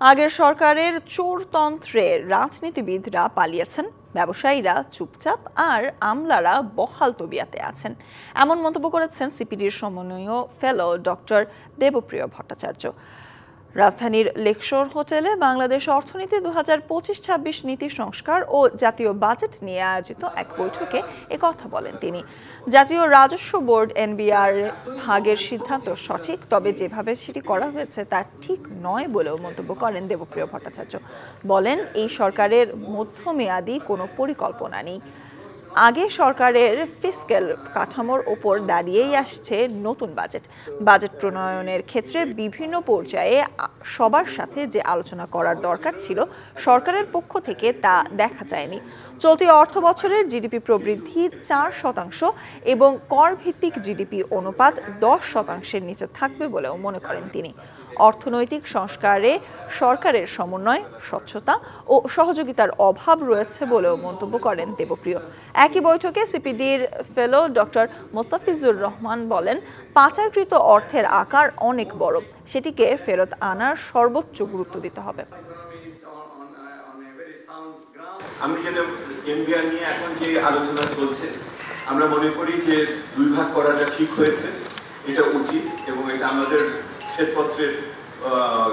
আগের সরকারের চোরতন্ত্রে রাজনীতিবিদরা পালিয়েছেন, ব্যবসায়ীরা চুপচাপ আর আমলারা বহাল তবিয়াতে আছেন, এমন মন্তব্য করেছেন সিপিডির সমন্বয় ফেলো ডক্টর দেবপ্রিয় ভট্টাচার্য। রাজধানীর লেকশোর হোটেলে বাংলাদেশ অর্থনীতি 2025-26 নীতি সংস্কার ও জাতীয় বাজেট নিয়ে আয়োজিত এক বৈঠকে একথা বলেন তিনি। জাতীয় রাজস্ব বোর্ড এনবিআর ভাগের সিদ্ধান্ত সঠিক, তবে যেভাবে সেটি করা হয়েছে তা ঠিক নয় বলেও মন্তব্য করেন দেবপ্রিয় ভট্টাচার্য। বলেন, এই সরকারের মধ্যমেয়াদী কোনো পরিকল্পনা নেই। আগে সরকারের ফিসক্যাল কাঠামোর ওপর দাঁড়িয়েই আসছে নতুন বাজেট প্রণয়নের ক্ষেত্রে বিভিন্ন পর্যায়ে সবার সাথে যে আলোচনা করার দরকার ছিল সরকারের পক্ষ থেকে তা দেখা যায়নি। চলতি অর্থ বছরের জিডিপি প্রবৃদ্ধি 4% এবং কর ভিত্তিক জিডিপি অনুপাত 10%-এর নিচে থাকবে বলেও মনে করেন তিনি। অর্থনৈতিক সংস্কারে সরকারের সমন্বয়, স্বচ্ছতা ও সহযোগিতার অভাব রয়েছে বলেও মন্তব্য করেন দেবপ্রিয়। একই বৈঠকে সিপিডির ফেলো ডক্টর মোস্তাফিজুর রহমান বলেন, পাচারকৃত অর্থের আকার অনেক বড়, সেটিকে ফেরত আনার সর্বোচ্চ গুরুত্ব দিতে হবে। আমি যেটা এনবিআর নিয়ে এখন যে আলোচনা চলছে, আমরা মনে করি যে দুই ভাগ করাটা ঠিক হয়েছে, এটা উচিত এবং এটা আমাদের শ্বেতপত্রের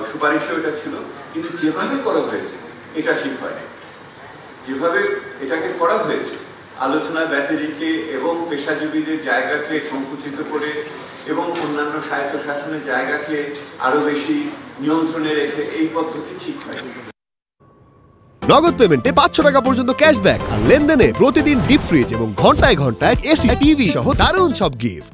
সুপারিশও এটা ছিল, কিন্তু যেভাবে করা হয়েছে এটা ঠিক হয়নি। যেভাবে এটাকে করা হয়েছে আলোচনা ব্যতিরিকে এবং পেশাজীবীদের জায়গাকে সংকুচিত করে এবং অন্যান্য স্বায়ত্তশাসনের জায়গাকে আরো বেশি নিয়ন্ত্রণে রেখে এই পদ্ধতি ঠিক হয়নি। নগদ পেমেন্টে 500 টাকা পর্যন্ত ক্যাশব্যাক আর লেনদেনে প্রতিদিন ডিপ ফ্রিজ এবং ঘন্টায় ঘন্টায় এসি টিভি সহ দারুণ সব গিফট।